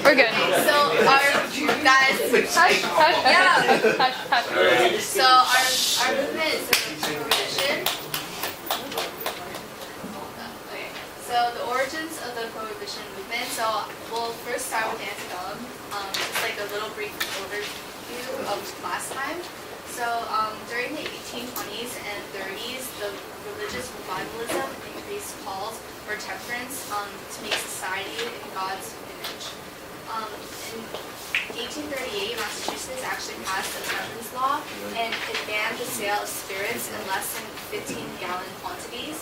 We're good. So our guys, Hush, hush, yeah. hush, hush. So our movement is Prohibition. Okay. So the origins of the Prohibition movement. So we'll first start with the antebellum. Just like a little brief overview of last time. So during the 1820s and 30s, the religious revivalism increased calls for temperance to make society in God's image. In 1838, Massachusetts actually passed a temperance law, and it banned the sale of spirits in less than 15-gallon quantities.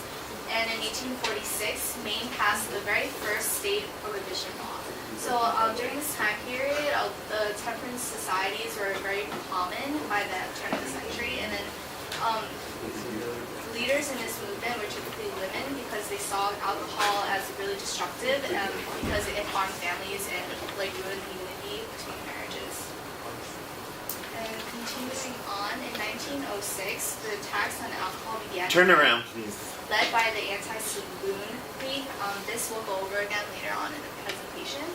And in 1846, Maine passed the very first state prohibition law. So during this time period, the temperance societies were very common by the turn of the century, and then leaders in this movement were typically women because they saw alcohol as really destructive because it harmed families and like ruined the unity between marriages. And continuing on, in 1906, the tax on alcohol began. Turn around, please. Led by the Anti-Saloon League. This we'll go over again later on in the presentation.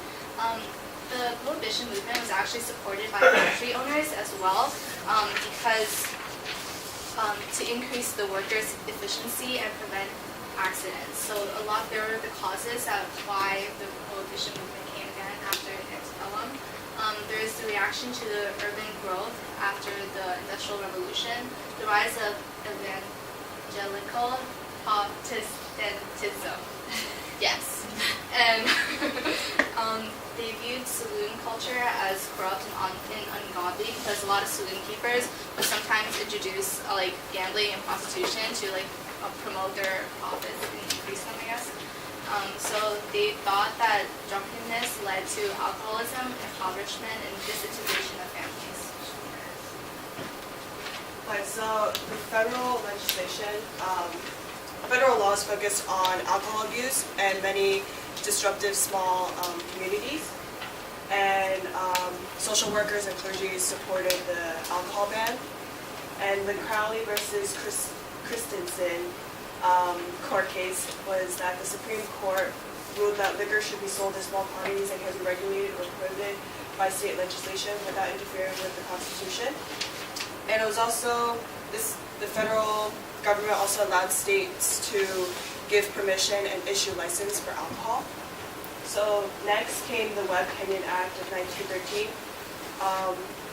The Prohibition movement was actually supported by factory owners as well because to increase the workers' efficiency and prevent accidents. So there were the causes of why the Prohibition movement came again after the antebellum. There is the reaction to the urban growth after the Industrial Revolution, the rise of evangelical Protestantism. Yes. And they viewed saloon culture as corrupt and ungodly because a lot of saloon keepers would sometimes introduce like gambling and prostitution to like promote their profits and increase them, I guess. So they thought that drunkenness led to alcoholism, impoverishment, and disintegration of families. Right, so the federal legislation, federal laws focus on alcohol abuse and many disruptive small communities, and social workers and clergy supported the alcohol ban. And the Crowley versus Christensen court case was that the Supreme Court ruled that liquor should be sold in small quantities and can be regulated or prohibited by state legislation without interfering with the Constitution. And it was also the federal government also allowed states to give permission and issue license for alcohol. So next came the Webb Kenyon Act of 1913,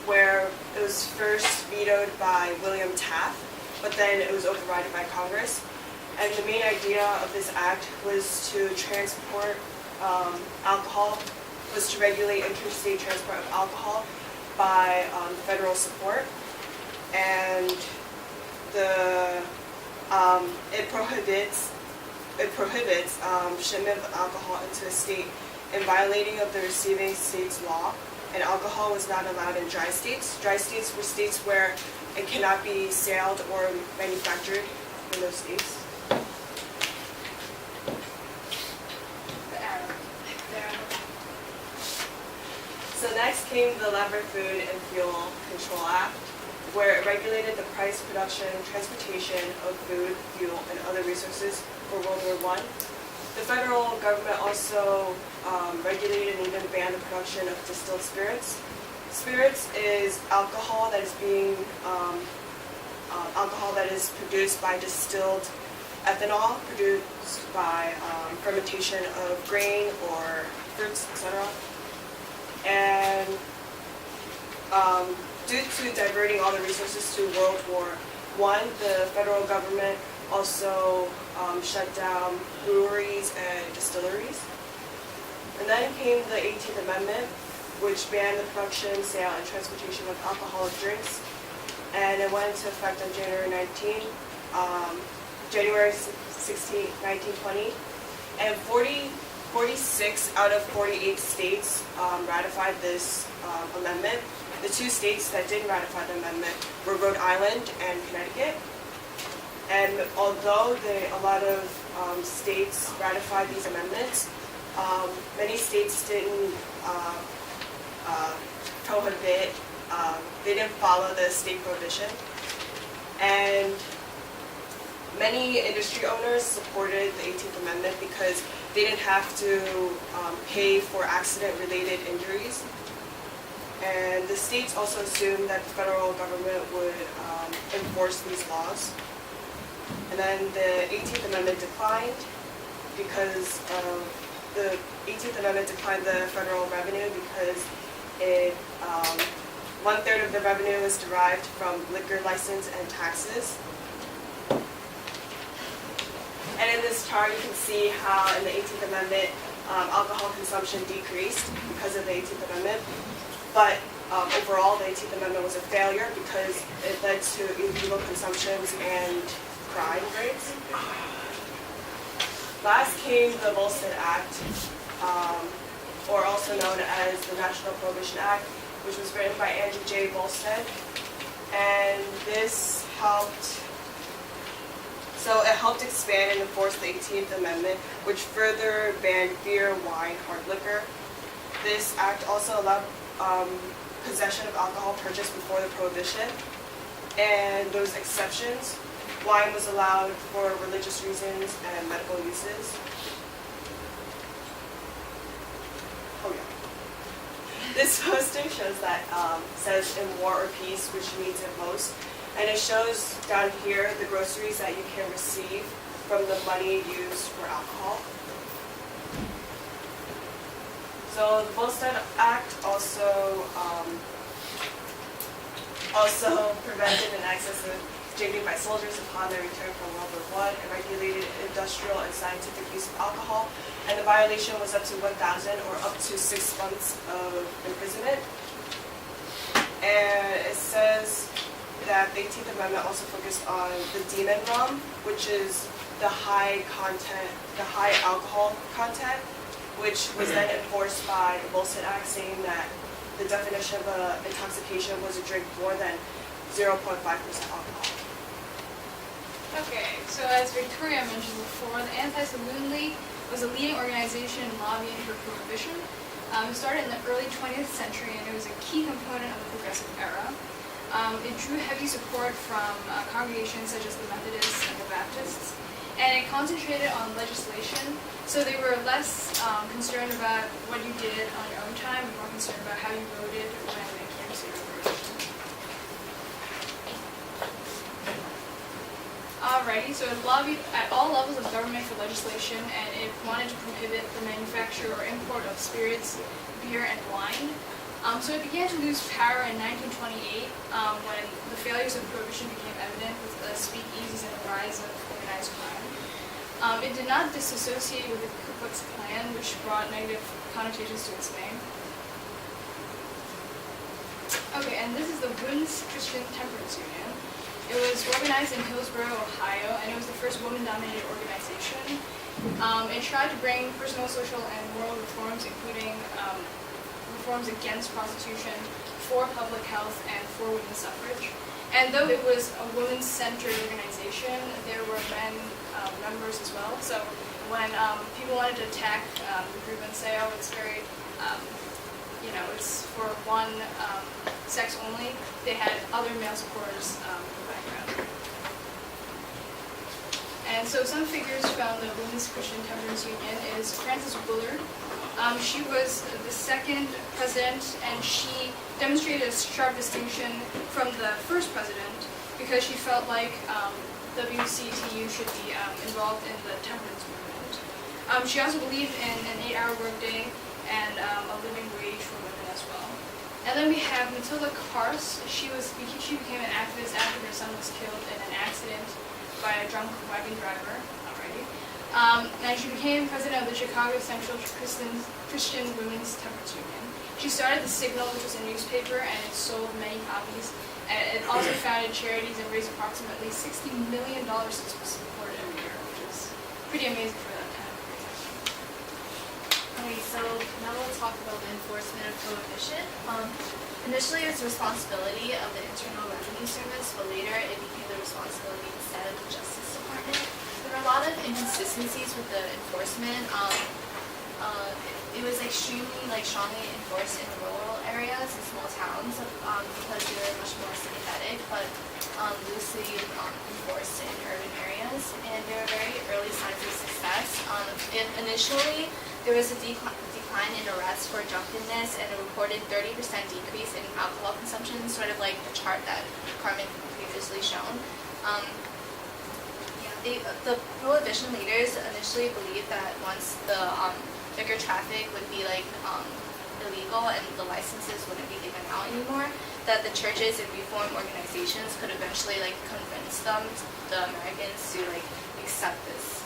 where it was first vetoed by William Taft, but then it was overridden by Congress. And the main idea of this act was to transport alcohol, was to regulate interstate transport of alcohol by federal support. And it prohibits shipment of alcohol into a state in violating of the receiving state's law, and alcohol was not allowed in dry states. Dry states were states where it cannot be sailed or manufactured in those states. So next came the Laboratory and Fuel Control Act, where it regulated the price, production, transportation of food, fuel, and other resources for World War I. The federal government also regulated and even banned the production of distilled spirits. Spirits is alcohol that is produced by distilled ethanol, produced by fermentation of grain or fruits, etc. And due to diverting all the resources to World War I, the federal government also shut down breweries and distilleries. And then came the 18th Amendment, which banned the production, sale, and transportation of alcoholic drinks. And it went into effect on January 16, 1920. And 46 out of 48 states ratified this amendment. The two states that didn't ratify the amendment were Rhode Island and Connecticut. And although a lot of states ratified these amendments, many states didn't prohibit, they didn't follow the state prohibition. And many industry owners supported the 18th Amendment because they didn't have to pay for accident-related injuries. And the states also assumed that the federal government would enforce these laws. And then the 18th Amendment declined because the 18th Amendment declined the federal revenue because it 1/3 of the revenue was derived from liquor license and taxes. And in this chart, you can see how in the 18th Amendment, alcohol consumption decreased because of the 18th Amendment. But overall, the 18th Amendment was a failure because it led to illegal consumptions and crime rates. Last came the Volstead Act, or also known as the National Prohibition Act, which was written by Andrew J. Volstead. And this helped, it helped expand and enforce the 18th Amendment, which further banned beer, wine, hard liquor. This act also allowed possession of alcohol purchased before the Prohibition, and those exceptions. Wine was allowed for religious reasons and medical uses. Oh yeah. This poster shows that says in war or peace, which means it most, and it shows down here the groceries that you can receive from the money used for alcohol. So the Volstead Act also prevented an excess of drinking by soldiers upon their return from World War I, and regulated industrial and scientific use of alcohol, and the violation was up to 1,000 or up to 6 months of imprisonment. And it says that the 18th Amendment also focused on the demon rum, which is the high alcohol content, which was then enforced by the Volstead Act, saying that the definition of intoxication was a drink more than 0.5% alcohol. Okay, so as Victoria mentioned before, the Anti-Saloon League was a leading organization lobbying for prohibition. It started in the early 20th century, and it was a key component of the progressive era. It drew heavy support from congregations such as the Methodists and the Baptists, and it concentrated on legislation, so they were less concerned about what you did on your own time, and more concerned about how you voted when it came to prohibition. Alrighty, so it lobbied at all levels of government for legislation, and it wanted to prohibit the manufacture or import of spirits, beer, and wine. So it began to lose power in 1928 when the failures of prohibition became evident with the speakeasies and the rise of organized crime. It did not disassociate with the Ku Klux Klan, which brought negative connotations to its name. Okay, and this is the Women's Christian Temperance Union. It was organized in Hillsboro, Ohio, and it was the first woman-dominated organization. It tried to bring personal, social, and moral reforms, including reforms against prostitution, for public health, and for women's suffrage. And though it was a women's-centered organization, there were men members as well. So when people wanted to attack the group in Tsao, it's very, it's for one sex only. They had other male supporters in the background. And so some figures from the Women's Christian Temperance Union is Frances Willard. She was the second president, and she demonstrated a sharp distinction from the first president because she felt like WCTU should be involved in the temperance movement. She also believed in an 8-hour workday and a living wage for women as well. And then we have Matilda Kars. She became an activist after her son was killed in an accident by a drunk wagon driver. And she became president of the Chicago Central Christian Women's Temperance Union. She started the Signal, which was a newspaper, and it sold many copies. And it also founded charities and raised approximately $60 million to support it every year, which is pretty amazing for that time. Okay, so now we'll talk about the enforcement of prohibition. Initially, it was the responsibility of the Internal Revenue Service, but later it became the responsibility instead of the Justice Department. There were a lot of inconsistencies with the enforcement. it was extremely strongly enforced in rural areas and small towns because they were much more synthetic, but loosely enforced in urban areas. And there were very early signs of success. Initially, there was a decline in arrests for drunkenness and a reported 30% decrease in alcohol consumption, sort of like the chart that Carmen previously shown. The Prohibition leaders initially believed that once the liquor traffic would be illegal and the licenses wouldn't be given out anymore, that the churches and reform organizations could eventually convince the Americans to accept this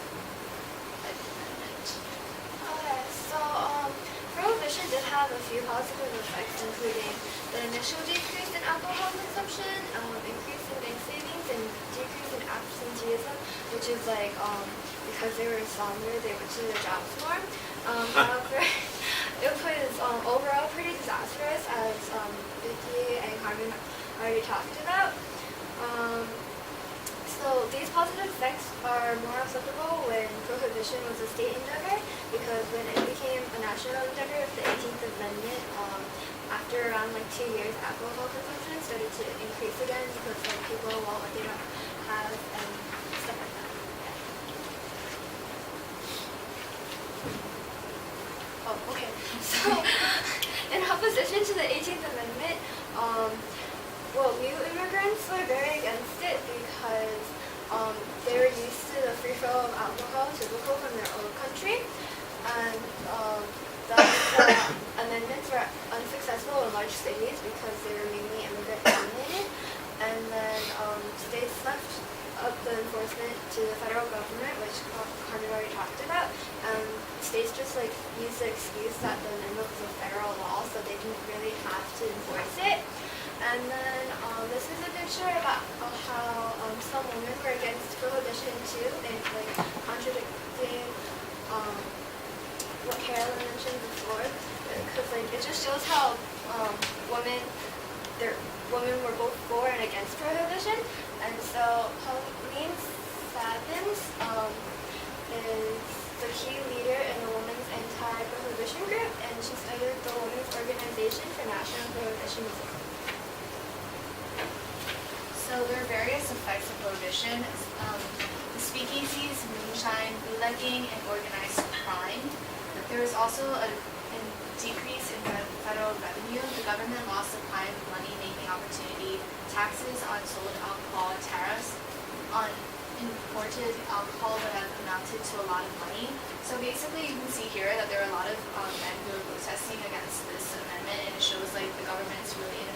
amendment. Okay, so Prohibition did have a few positive effects, including the initial decrease in alcohol consumption, increase in bank savings, and decrease in absenteeism, which is because they were somber, they went to their jobs more. However, it was overall pretty disastrous, as Vicky and Carmen already talked about. So these positive effects are more applicable when Prohibition was a state endeavor, because when it became a national endeavor with the 18th Amendment, after around 2 years, alcohol consumption started to increase again because people want what they don't have and stuff like that. Yeah. Oh, okay. So, in opposition to the 18th Amendment, new immigrants were very against it because they were used to the free flow of alcohol typical from their own country, and the amendments were unsuccessful in large cities because they were mainly immigrant dominated, and then states left up the enforcement to the federal government, which Carmen already talked about, and states just used the excuse that the amendment was a federal law, so they didn't really have to enforce it. And then this is a picture about how some women were against Prohibition too, and contradicting what Carolyn mentioned before, because it just shows how women were both for and against Prohibition. And so Pauline Savins is the key leader in the women's anti-prohibition group, and she started the Women's Organization for National Prohibitionism. So there are various effects of Prohibition. The speakeasies, moonshine, bootlegging, and organized crime. There was also a decrease in federal revenue. The government lost supply of money-making opportunity, taxes on sold alcohol, tariffs on imported alcohol would have amounted to a lot of money. So basically, you can see here that there are a lot of men who are protesting against this amendment, and it shows the government's really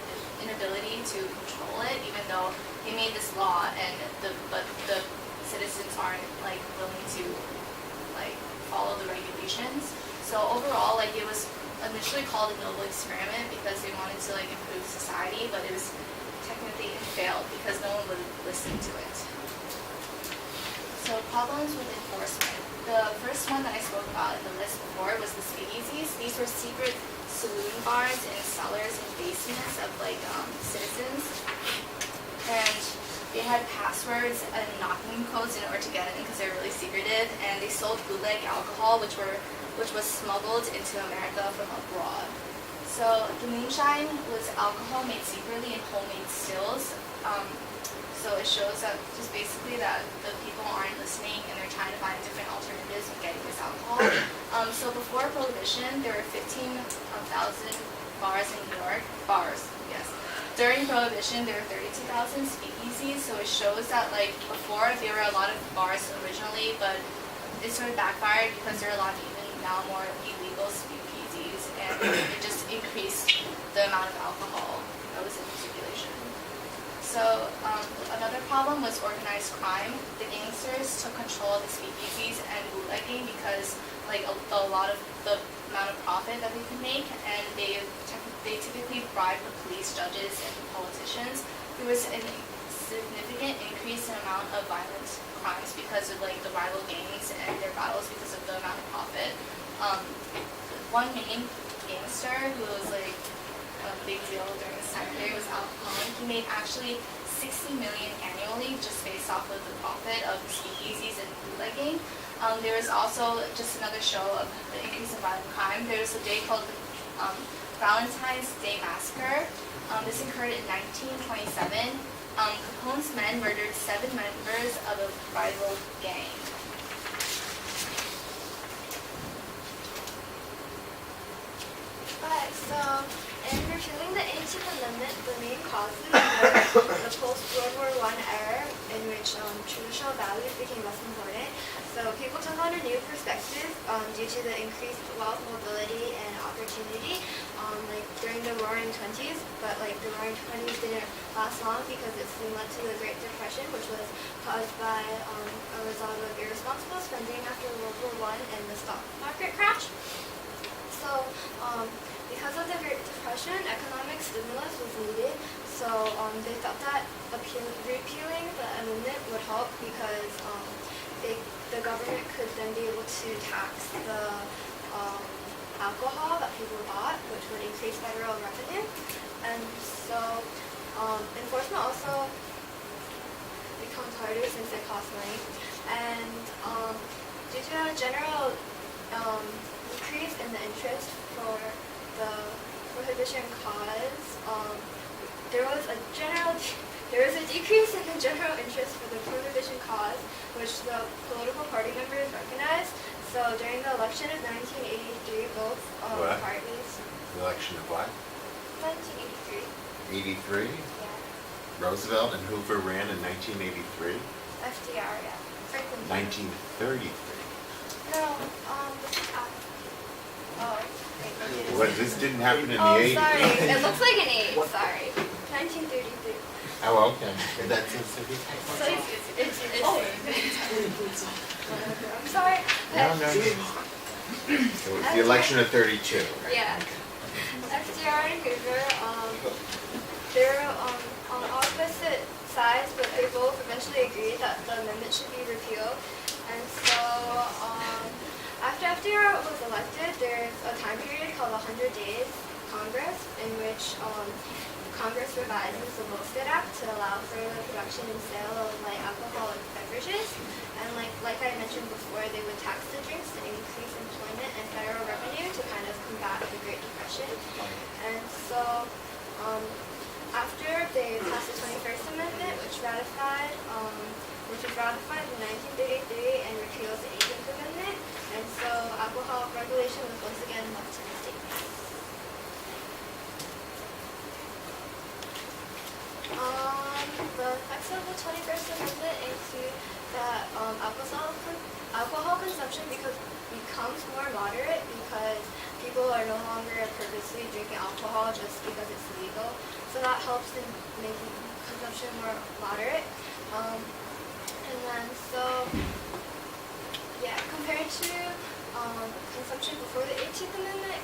inability to control it, even though they made this law, and but the citizens aren't willing to follow the regulations. So overall, it was initially called a noble experiment because they wanted to improve society, but it was technically failed because no one would listen to it. So problems with enforcement. The first one that I spoke about in the list before was the speakeasies. These were secret saloon bars in cellars and basements of citizens, and they had passwords and knocking codes in order to get in because they're really secretive, and they sold bootleg alcohol, which was smuggled into America from abroad. So the moonshine was alcohol made secretly in homemade stills. So it shows that just basically that the people aren't listening and they're trying to find different alternatives of getting this alcohol. So before Prohibition, there were 15,000 bars in New York. Bars, yes. During Prohibition, there were 32,000 speakeasies. So it shows that before there were a lot of bars originally, but it sort of backfired because there are a lot of even now more illegal speakeasies, and it just increased the amount of alcohol that was in circulation. So another problem was organized crime. The gangsters took control of the speakeasies and bootlegging because a lot of the amount of profit that they could make, and they typically bribed the police, judges, and politicians. There was a significant increase in amount of violent crimes because of the rival gangs and their battles because of the amount of profit. One main gangster who was a big deal during this time period was Tong. He made actually $60 million annually just based off of the profit of the speakeasies and bootlegging. There was also just another show of the increase in violent crime. There was a day called Valentine's Day Massacre. This occurred in 1927. Capone's men murdered 7 members of a rival gang. Alright, so in repealing the 18th Amendment, the main causes were the post-World War I era, in which traditional values became less important. So people took on a new perspective due to the increased wealth, mobility, and opportunity, like during the Roaring Twenties. But like the Roaring Twenties didn't last long because it soon led to the Great Depression, which was caused by a result of irresponsible spending after World War I and the stock market crash. So because of the Great Depression, economic stimulus was needed. So they thought that repealing the amendment would help because the government could then be able to tax the alcohol that people bought, which would increase federal revenue. And so enforcement also becomes harder since it costs money. And due to a general decrease in the interest for the prohibition cause, there was a decrease in the general interest for the prohibition cause, which the political party members recognized. So during the election of 1983, both parties. The election of what? 1983. 83? Yeah. Roosevelt and Hoover ran in 1983? FDR, yeah. Franklin. 1933. No, this is after. Oh, wait, look at it. What, this didn't happen in the Oh, 80s? sorry. It looks like an 8. Sorry. 1933. Oh, okay. That's a city. So it's I'm sorry. No. It was the election of 32, right? Yeah. FDR and Hoover, they're on opposite sides, but they both eventually agreed that the amendment should be repealed. And so, after FDR was elected, there's a time period called 100 Days Congress, in which Congress revises the Volstead Act to allow for the production and sale of light alcoholic beverages. And like I mentioned before, they would tax the drinks to increase employment and federal revenue to kind of combat the Great Depression. And so after they passed the 21st Amendment, which was ratified in 1933 and repeals the 18th Amendment. And so alcohol regulation was once again left to the states. The effects of the 21st Amendment include that alcohol consumption becomes more moderate because people are no longer purposely drinking alcohol just because it's legal. So that helps in making consumption more moderate. And then compared to consumption before the 18th Amendment,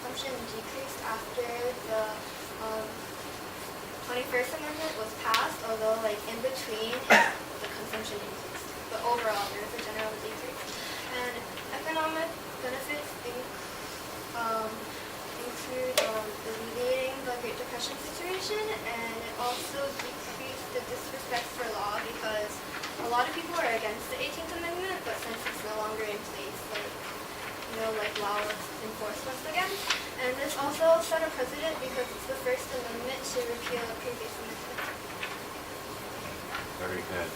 consumption decreased after the 21st Amendment was passed, although in between the consumption increased. But overall, there is a general decrease. And economic benefits include alleviating the Great Depression situation, and it also decreased the disrespect for law because a lot of people are against the 18th Amendment, but since it's no longer in place, law was enforced once again. And this also set a precedent because it's the first amendment to repeal a previous amendment. Very good.